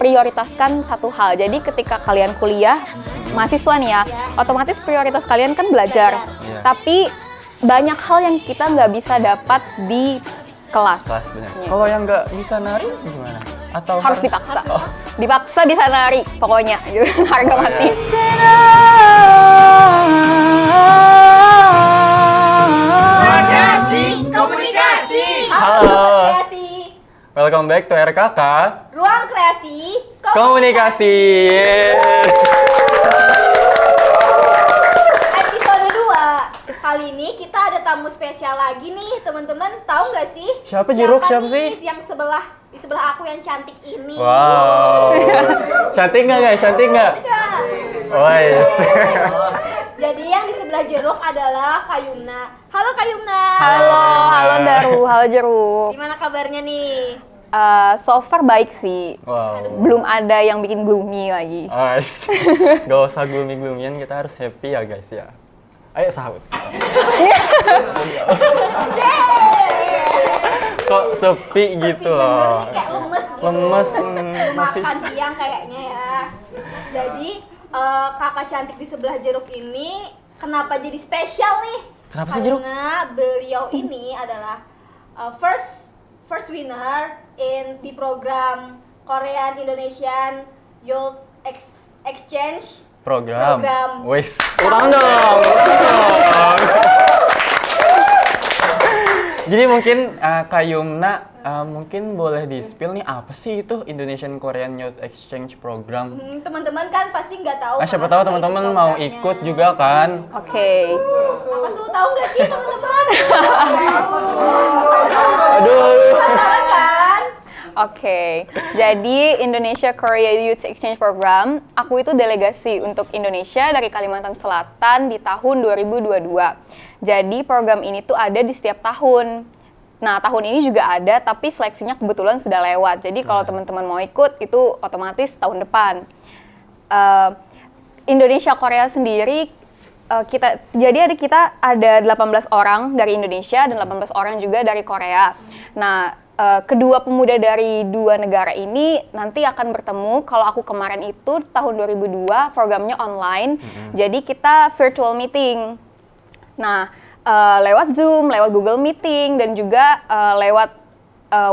prioritaskan satu hal. Jadi ketika kalian kuliah, mahasiswa nih ya, otomatis prioritas kalian kan belajar. Tapi banyak hal yang kita nggak bisa dapat di kelas. Benar. Kalau yang nggak bisa nari gimana? Atau Harus dipaksa. Dipaksa bisa nari, pokoknya. Harga mati. Komunikasi. Halo. Kreasi. Welcome back to RKK Ruang kreasi. Komunikasi. Episode 2. Kali ini kita ada tamu spesial lagi nih, teman-teman. Tahu nggak sih? Siapa Jeruk? Siapa nih sih? Yang di sebelah aku yang cantik ini. Wow. Cantik nggak guys? Cantik nggak? Enggak. Oh yes. Jadi yang di sebelah Jeruk adalah Kayumna. Halo Kayumna. Halo Daru, halo Jeruk. Gimana kabarnya nih? So far baik sih. Wow. Belum ada yang bikin gloomy lagi. Guys, gak usah gloomy-gloomyan, kita harus happy ya guys ya. Ayo sahut. Kok sepi gitu loh. Kayak lemes gitu. Lemes, masih. Makan siang kayaknya ya. Jadi kakak cantik di sebelah Jeruk ini kenapa jadi spesial nih? Kenapa sih Jeruk? Karena beliau ini adalah first winner di program Korean Indonesian Youth Exchange Program. Program. Wes, kurang dong. Jadi mungkin Kayumna mungkin boleh di-spill nih apa sih itu Indonesian Korean Youth Exchange Program? Teman-teman kan pasti nggak tahu. Siapa kan tahu apa teman-teman itu mau programnya. ikut juga kan? Oke. Apa tuh, tahu nggak sih teman-teman? Aduh. Penasaran kan? Oke, jadi Indonesia Korea Youth Exchange Program, aku itu delegasi untuk Indonesia dari Kalimantan Selatan di tahun 2022. Jadi program ini tuh ada di setiap tahun. Nah, tahun ini juga ada, tapi seleksinya kebetulan sudah lewat. Jadi kalau teman-teman mau ikut, itu otomatis tahun depan. Indonesia Korea sendiri, kita ada 18 orang dari Indonesia dan 18 orang juga dari Korea. Nah, kedua pemuda dari dua negara ini nanti akan bertemu. Kalau aku kemarin itu tahun 2002 programnya online, jadi kita virtual meeting. Nah, lewat Zoom, lewat Google Meeting, dan juga lewat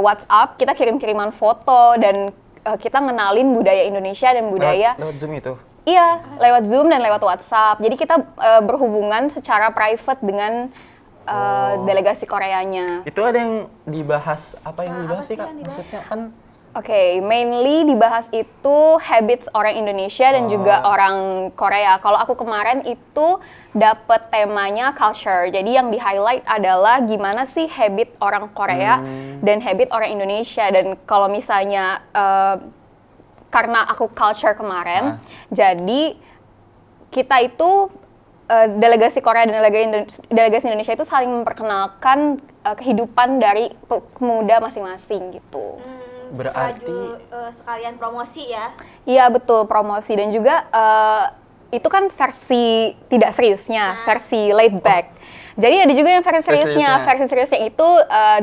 WhatsApp kita kirim-kiriman foto dan kita ngenalin budaya Indonesia dan budaya. Lewat Zoom itu? Iya, lewat Zoom dan lewat WhatsApp. Jadi kita berhubungan secara private dengan delegasi Koreanya. Itu ada yang dibahas, apa yang dibahas apa sih sih Kak? yang dibahas? Maksudnya kan Oke, mainly dibahas itu habits orang Indonesia dan juga orang Korea. Kalau aku kemarin itu dapet temanya culture. Jadi yang di-highlight adalah gimana sih habit orang Korea dan habit orang Indonesia. Dan kalau misalnya karena aku culture kemarin, jadi kita itu delegasi Korea dan delegasi Indonesia itu saling memperkenalkan kehidupan dari pemuda masing-masing gitu. berarti Sekalian promosi ya. Iya betul, promosi dan juga itu kan versi tidak seriusnya, versi laid back. Jadi ada juga yang versi seriusnya. Versi seriusnya itu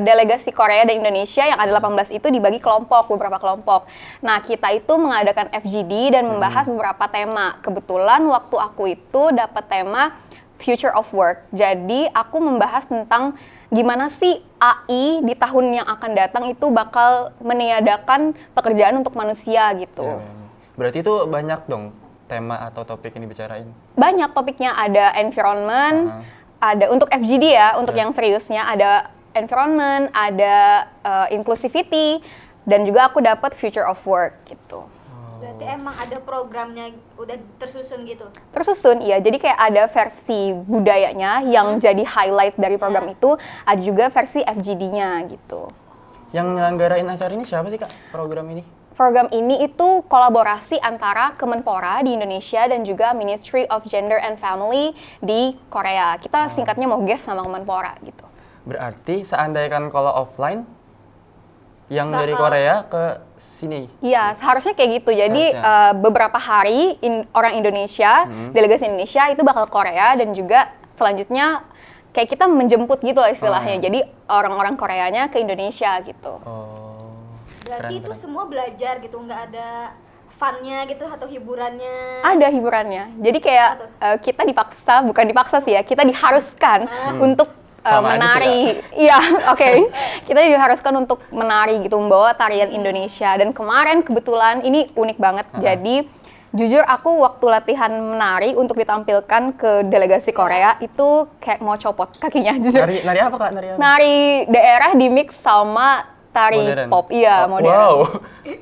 delegasi Korea dan Indonesia yang ada 18 itu dibagi beberapa kelompok. Nah, kita itu mengadakan FGD dan membahas beberapa tema. Kebetulan waktu aku itu dapat tema Future of Work. Jadi aku membahas tentang gimana sih AI di tahun yang akan datang itu bakal meniadakan pekerjaan untuk manusia gitu. Berarti itu banyak dong tema atau topik yang dibicarain? Banyak topiknya, ada environment, ada untuk FGD ya, untuk yang seriusnya ada environment, ada inclusivity, dan juga aku dapat future of work gitu. Berarti emang ada programnya udah tersusun gitu? Tersusun, iya. Jadi kayak ada versi budayanya yang jadi highlight dari program itu, ada juga versi FGD-nya gitu. Yang nyelenggarain acara ini siapa sih Kak, program ini? Program ini itu kolaborasi antara Kemenpora di Indonesia dan juga Ministry of Gender and Family di Korea. Kita singkatnya MOGEF sama Kemenpora gitu. Berarti seandainya kalau offline, yang dari Korea ke sini? Iya, seharusnya kayak gitu. Jadi beberapa hari orang Indonesia, delegasi Indonesia itu bakal ke Korea dan juga selanjutnya kayak kita menjemput gitu lah istilahnya. Jadi orang-orang Koreanya ke Indonesia gitu. Berarti Keren, itu keren. semua belajar gitu, nggak ada funnya gitu atau hiburannya? Ada hiburannya. Jadi kayak Apa tuh? kita dipaksa, bukan dipaksa sih ya, kita diharuskan untuk Sama aja sih, menari. Iya, oke. Kita diharuskan untuk menari gitu, membawa tarian Indonesia. Dan kemarin kebetulan ini unik banget. Jadi jujur aku waktu latihan menari untuk ditampilkan ke delegasi Korea itu kayak mau copot kakinya jujur. Nari apa Kak? Nari apa? Nari daerah di mix sama tari Modern? pop. Iya, Oh, modern. Wow.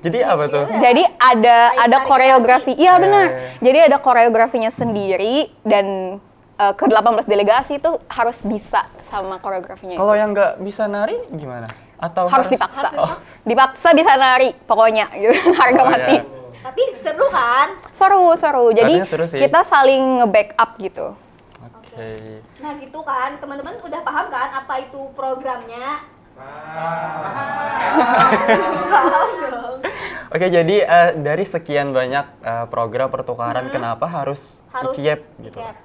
Jadi apa tuh? Jadi ada Tari koreografi. klasik. Iya benar. Eh. Jadi ada koreografinya sendiri dan ke 18 delegasi itu harus bisa sama koreografinya. Kalau yang nggak bisa nari gimana? Atau Harus dipaksa. Harus Dipaksa bisa nari pokoknya gitu. Harga Oh, mati. ya. Tapi seru kan? Seru. Jadi Artinya seru sih. kita saling nge-backup gitu. Oke. Nah gitu kan, teman-teman udah paham kan apa itu programnya? Paham dong. Oke, jadi dari sekian banyak program pertukaran, kenapa harus Harus IKIEP gitu? IKIEP.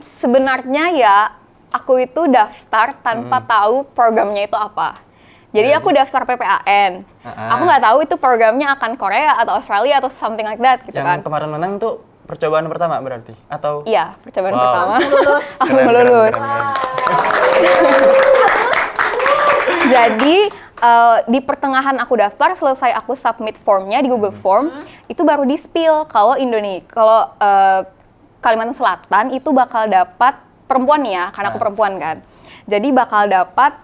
Sebenarnya ya aku itu daftar tanpa tahu programnya itu apa. Jadi aku daftar PPAN. Aku nggak tahu itu programnya akan Korea atau Australia atau something like that gitu Yang kan. kemarin menang tuh percobaan pertama berarti? Atau? Iya, percobaan Wow. pertama. Lulus. Langsung Keren, lulus. keren. Jadi di pertengahan aku daftar, selesai aku submit formnya di Google Form, itu baru di-spill kalau Kalimantan Selatan itu bakal dapat perempuan ya, karena aku perempuan kan. Jadi bakal dapat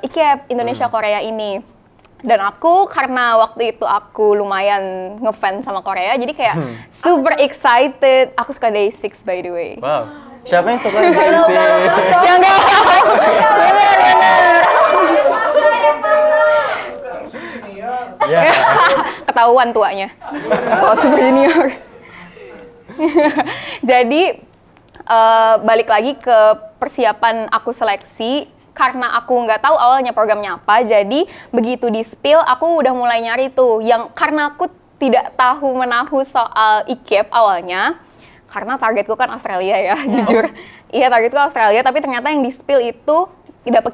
IKIEP Indonesia Korea ini. Dan aku karena waktu itu aku lumayan ngefans sama Korea, jadi kayak super excited. Aku suka Day6 by the way. Wow. Siapa yang suka Day6? Ya enggak. Bener. Ya. Ketahuan tuanya. Kalau Super Junior. Jadi balik lagi ke persiapan aku seleksi. Karena aku nggak tahu awalnya programnya apa, jadi begitu di-spill aku udah mulai nyari tuh. Karena aku tidak tahu menahu soal IKIEP awalnya, karena targetku kan Australia ya, jujur. Iya, targetku Australia, tapi ternyata yang di-spill itu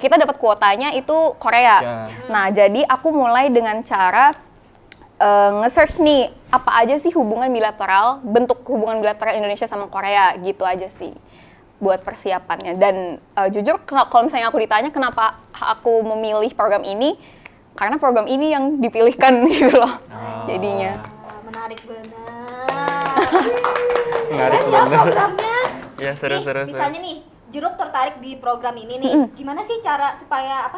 kita dapat kuotanya itu Korea. Ya. Nah, jadi aku mulai dengan cara nge-search nih, apa aja sih bentuk hubungan bilateral Indonesia sama Korea, gitu aja sih buat persiapannya. Dan jujur kalau misalnya aku ditanya kenapa aku memilih program ini, karena program ini yang dipilihkan gitu loh. Jadinya. Menarik benar. Menarik Keren ya bener. programnya. Iya, seru-seru. Misalnya nih, Juruk tertarik di program ini nih. Gimana sih cara supaya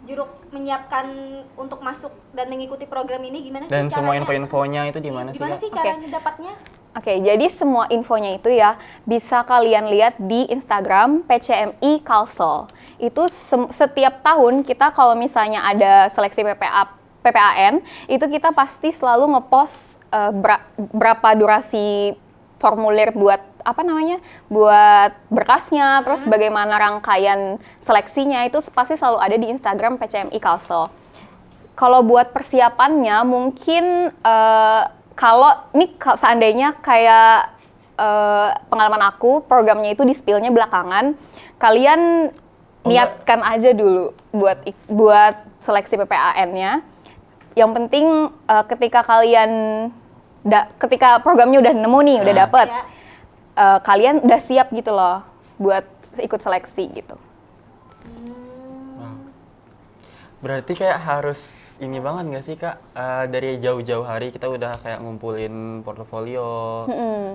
Juruk menyiapkan untuk masuk dan mengikuti program ini? Gimana Dan sih semua caranya? info-infonya itu di mana sih, Gimana Kak? sih caranya dapatnya? Oke, jadi semua infonya itu ya bisa kalian lihat di Instagram PCMI Kalsel. Itu setiap tahun kita kalau misalnya ada seleksi PPAN, itu kita pasti selalu ngepost berapa durasi formulir buat buat berkasnya, terus bagaimana rangkaian seleksinya, itu pasti selalu ada di Instagram PCMI Kalsel. Kalau buat persiapannya mungkin kalau seandainya kayak pengalaman aku, programnya itu di-spill-nya belakangan, kalian niatkan aja dulu buat seleksi PPAN-nya. Yang penting ketika programnya udah nemu nih, udah dapet, kalian udah siap gitu loh buat ikut seleksi gitu. Wow. Berarti kayak harus ini banget nggak sih Kak, dari jauh-jauh hari kita udah kayak ngumpulin portofolio,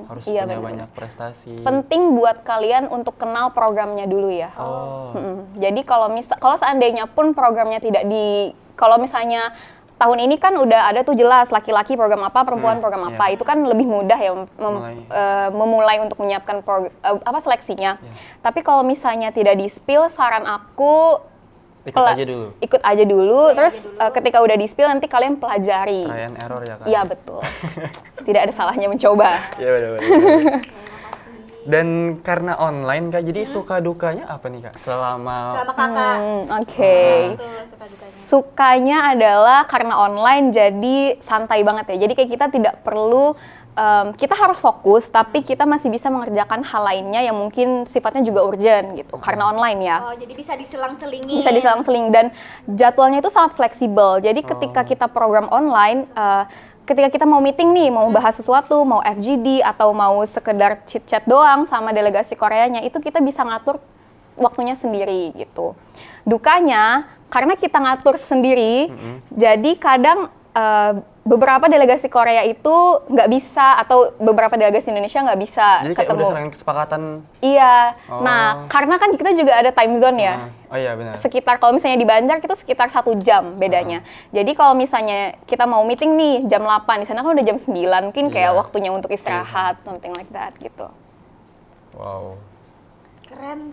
harus iya, punya bener. banyak prestasi. Penting buat kalian untuk kenal programnya dulu ya. Oh. Jadi kalau seandainya pun programnya kalau misalnya tahun ini kan udah ada tuh jelas laki-laki program apa, perempuan program apa, itu kan lebih mudah ya memulai untuk menyiapkan seleksinya. Tapi kalau misalnya tidak di-spill, saran aku ikut aja dulu, terus ketika udah di-spill nanti kalian pelajari. Try and error ya Kak? Iya betul. Tidak ada salahnya mencoba. Iya benar-benar. Dan karena online Kak, jadi suka dukanya apa nih Kak selama Kakak. Oke. Tuh, suka dukanya. Sukanya adalah karena online jadi santai banget ya. Jadi kayak kita tidak perlu kita harus fokus, tapi kita masih bisa mengerjakan hal lainnya yang mungkin sifatnya juga urgent gitu, karena online ya. Oh, jadi bisa diselang-selingin. Bisa diselang-seling dan jadwalnya itu sangat fleksibel. Jadi ketika kita program online, ketika kita mau meeting nih, mau bahas sesuatu, mau FGD atau mau sekedar chit-chat doang sama delegasi Koreanya, itu kita bisa ngatur waktunya sendiri gitu. Dukanya, karena kita ngatur sendiri, jadi kadang beberapa delegasi Korea itu nggak bisa, atau beberapa delegasi Indonesia nggak bisa jadi kayak ketemu. udah sering kesepakatan. Iya, Oh. nah karena kan kita juga ada time zone ya. Oh iya benar. Sekitar kalau misalnya di Banjar itu sekitar 1 jam bedanya. Jadi kalau misalnya kita mau meeting nih jam 8, di sana kan udah jam 9, mungkin kayak Iya. waktunya untuk istirahat, something like that gitu. Wow. Keren.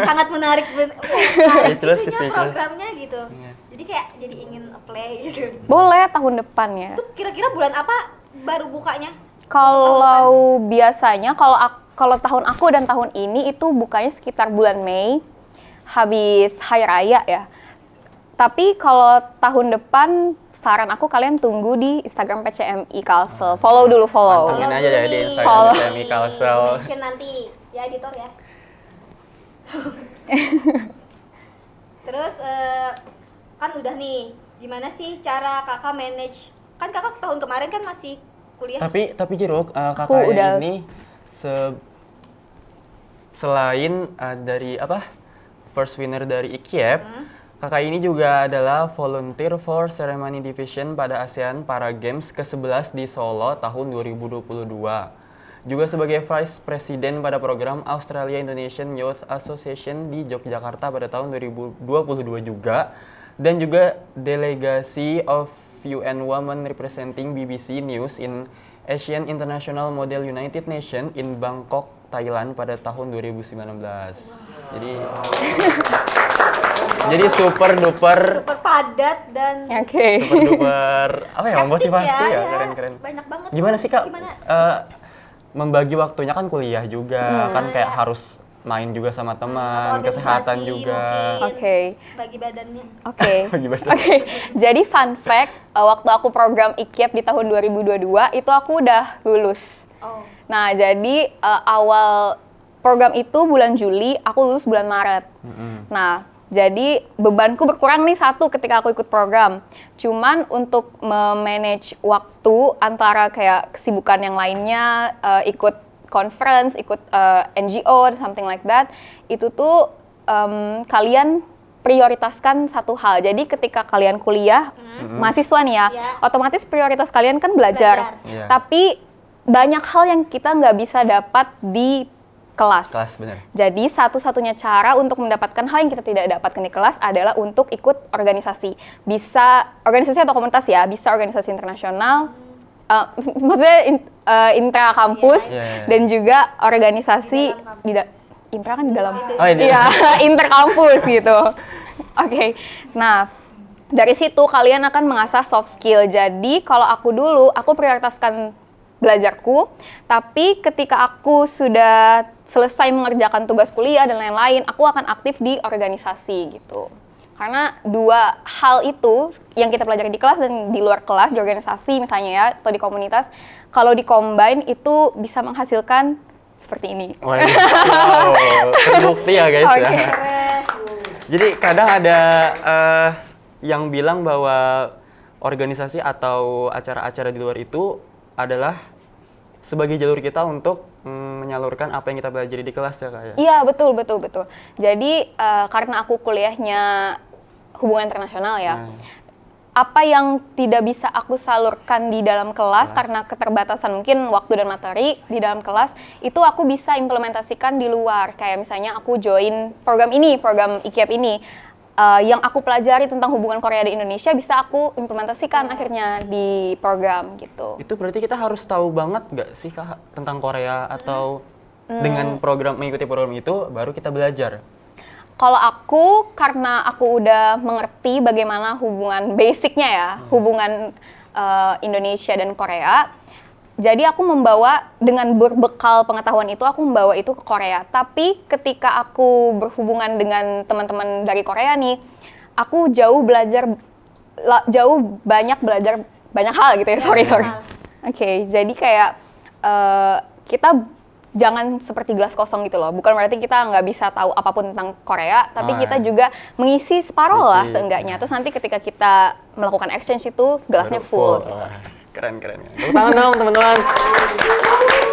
Sangat menarik Speechless, itunya speechless. programnya gitu. Yes. Jadi kayak jadi ingin apply gitu. Boleh tahun depan ya. Itu kira-kira bulan apa baru bukanya? Kalau biasanya kalau tahun aku dan tahun ini itu bukanya sekitar bulan Mei, habis Hari Raya ya. Tapi kalau tahun depan saran aku kalian tunggu di Instagram PCMI Kalsel. Follow dulu, follow. Pantengin aja ya di Instagram Follow. PCMI Kalsel. Mention nanti ya editor ya. Terus kan udah nih, gimana sih cara kakak manage? Kan kakak tahun kemarin kan masih kuliah. Tapi Jeruk, Aku kakak udah- ini selain dari first winner dari IKIEP, kakak ini juga adalah volunteer for ceremony division pada ASEAN Para Games ke-11 di Solo tahun 2022. Juga sebagai Vice President pada program Australia Indonesian Youth Association di Yogyakarta pada tahun 2022 juga. Dan juga delegasi of UN Women representing BBC News in Asian International Model United Nations in Bangkok, Thailand pada tahun 2019. Jadi super duper Super padat dan Oke. super duper hektik memotivasi ya, ya. keren. Banyak banget. Gimana tuh. sih Kak? Gimana? Membagi waktunya kan kuliah juga, kan kayak ya. harus main juga sama Atau teman, organisasi kesehatan juga. mungkin. Oke. Bagi badannya. Oke. Bagi badan. Oke. Jadi fun fact, waktu aku program IKIEP di tahun 2022 itu aku udah lulus. Oh. Nah, jadi awal program itu bulan Juli, aku lulus bulan Maret. Nah, jadi bebanku berkurang nih satu ketika aku ikut program. Cuman untuk memanage waktu antara kayak kesibukan yang lainnya, ikut conference, ikut NGO, something like that, itu tuh kalian prioritaskan satu hal. Jadi ketika kalian kuliah, mahasiswa nih ya, Iya. otomatis prioritas kalian kan belajar. Belajar. Iya. Tapi banyak hal yang kita nggak bisa dapat di kelas. Kelas, benar. Jadi satu-satunya cara untuk mendapatkan hal yang kita tidak dapatkan di kelas adalah untuk ikut organisasi. Bisa organisasi atau komunitas ya, bisa organisasi internasional, maksudnya intra kampus Iya, iya. dan juga organisasi Di dalam intra kan di dalam. Oh, ini. Iya, interkampus gitu. Oke. Nah, dari situ kalian akan mengasah soft skill. Jadi kalau aku dulu, aku prioritaskan belajarku, tapi ketika aku sudah selesai mengerjakan tugas kuliah dan lain-lain, aku akan aktif di organisasi gitu. Karena dua hal itu yang kita pelajari di kelas dan di luar kelas, di organisasi misalnya ya, atau di komunitas, kalau di-combine itu bisa menghasilkan seperti ini. Wow, terbukti ya guys Oke. ya. Jadi kadang ada yang bilang bahwa organisasi atau acara-acara di luar itu adalah sebagai jalur kita untuk menyalurkan apa yang kita pelajari di kelas ya Kak ya? Iya, betul. Jadi karena aku kuliahnya hubungan internasional ya, apa yang tidak bisa aku salurkan di dalam kelas karena keterbatasan mungkin waktu dan materi di dalam kelas, itu aku bisa implementasikan di luar. Kayak misalnya aku join program ini, program IKIEP ini, yang aku pelajari tentang hubungan Korea dan Indonesia bisa aku implementasikan akhirnya di program gitu. Itu berarti kita harus tahu banget nggak sih Kak tentang Korea atau dengan mengikuti program itu baru kita belajar? Kalau aku, karena aku udah mengerti bagaimana hubungan basicnya ya, hubungan Indonesia dan Korea, Jadi aku membawa dengan berbekal pengetahuan itu, aku membawa itu ke Korea. Tapi ketika aku berhubungan dengan teman-teman dari Korea nih, aku jauh banyak belajar banyak hal gitu ya. Sorry. Oke, jadi kayak kita jangan seperti gelas kosong gitu loh. Bukan berarti kita nggak bisa tahu apapun tentang Korea, tapi kita juga mengisi separuh lah seenggaknya. Terus nanti ketika kita melakukan exchange itu gelasnya full. Gitu. Keren. Tepuk tangan dong teman-teman.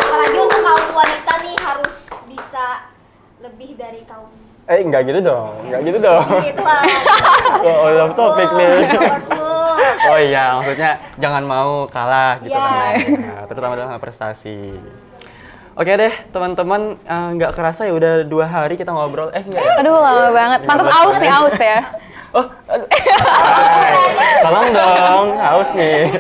Apalagi untuk kaum wanita nih harus bisa lebih dari kaum. Enggak gitu dong. Gitu lah. So, out of topic nih. Powerful. Oh iya, maksudnya jangan mau kalah gitu kan. Yeah. Terutama dalam prestasi. Oke deh, teman-teman, nggak kerasa ya udah 2 hari kita ngobrol. Enggak ya? Aduh, lama banget. Pantas aus nih, aus ya. Oh, aduh. Tolong dong, haus nih.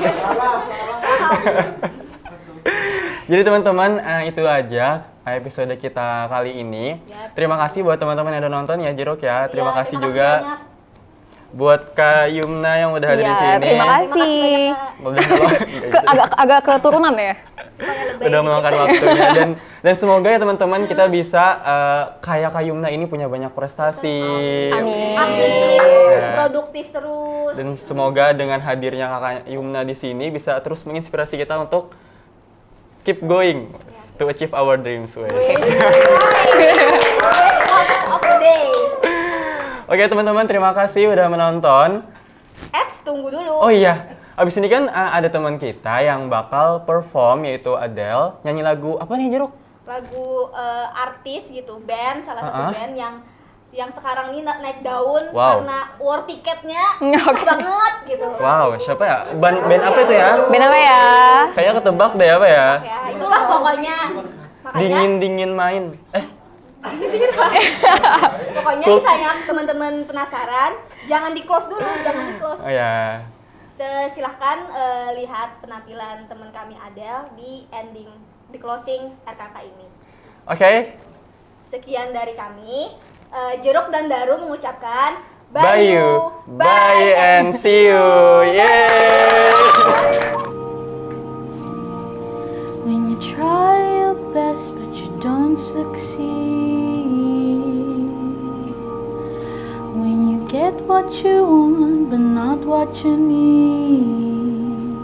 Jadi teman-teman, itu aja episode kita kali ini. Terima kasih buat teman-teman yang udah nonton ya, Jeruk ya. Terima kasih juga banyak. buat Kak Yumna yang udah hadir di sini. Terima kasih. Agak keturunan ya. Udah meluangkan waktunya dan semoga ya teman-teman kita bisa kayak Kak Yumna ini punya banyak prestasi. Amin. Produktif terus. Dan semoga dengan hadirnya Kakak Yumna di sini bisa terus menginspirasi kita untuk keep going to achieve our dreams. Of the day. Oke teman-teman, terima kasih udah menonton. Tunggu dulu. Oh iya, abis ini kan ada teman kita yang bakal perform yaitu Adele, nyanyi lagu apa nih Jeruk? Lagu artis gitu, band, salah satu band yang sekarang ini naik daun karena war tiketnya susah banget gitu. Wow, siapa ya? Band apa itu ya? Band apa ya? Kayaknya ketebak deh apa ya? Ya, itulah pokoknya. Makanya Dingin main. pokoknya misalnya teman-teman penasaran, jangan di-close dulu, jangan di-close. Oh ya. Silahkan lihat penampilan teman kami Adele di closing RKK ini. Oke. Sekian dari kami. Jeruk dan Daru mengucapkan Bye you, bye and see you. Yay! When you try your best but you don't succeed, when you get what you want but not what you need,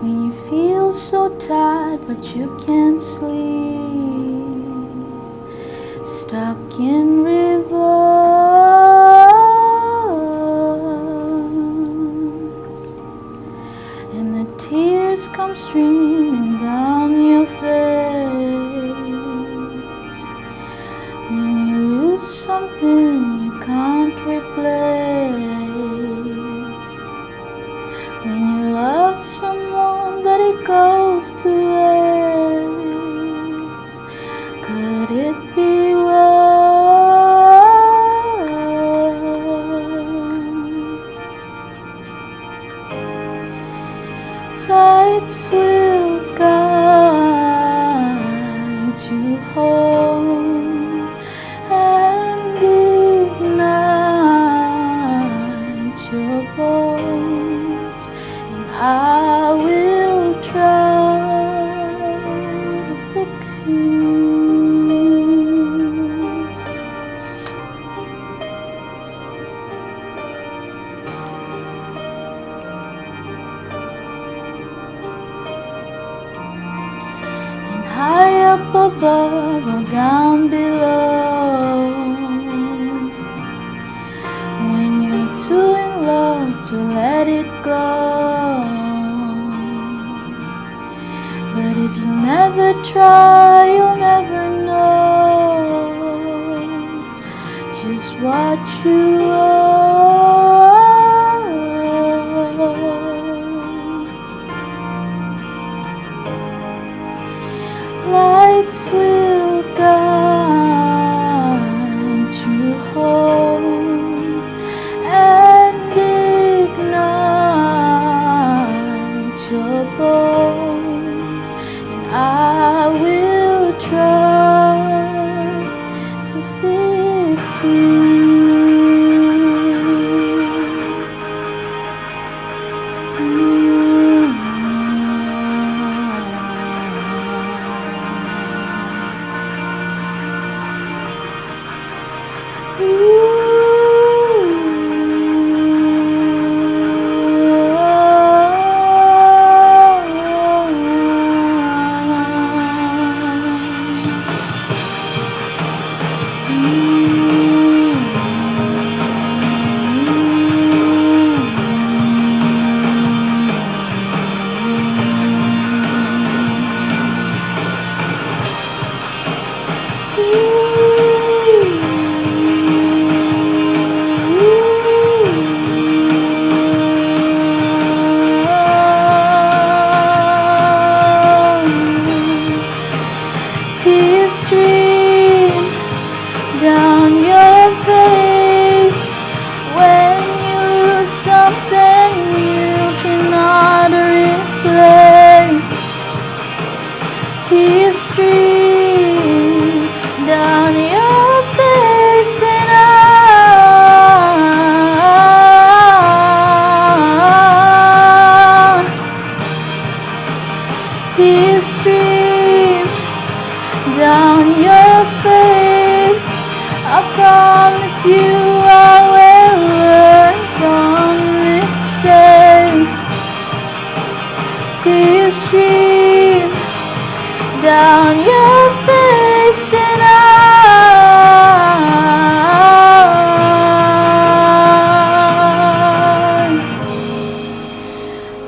when you feel so tired but you can't sleep, stuck in reverse, and the tears come streaming down your face. When you lose something you can't replace, when you love someone but it goes to waste, could it be worse? Lights will guide you home and ignite your bones, and I will try to fix you. High up above or down below, when you're too in love to let it go. But if you never try, you'll never know just what you are. Lights will guide you home and ignite your bones, and I will try to fix you. you I will learn from mistakes. Tears stream down your face and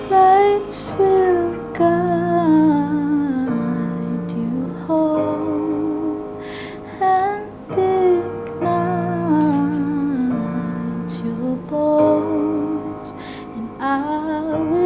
lights will guide you home and ignite your bones, and I will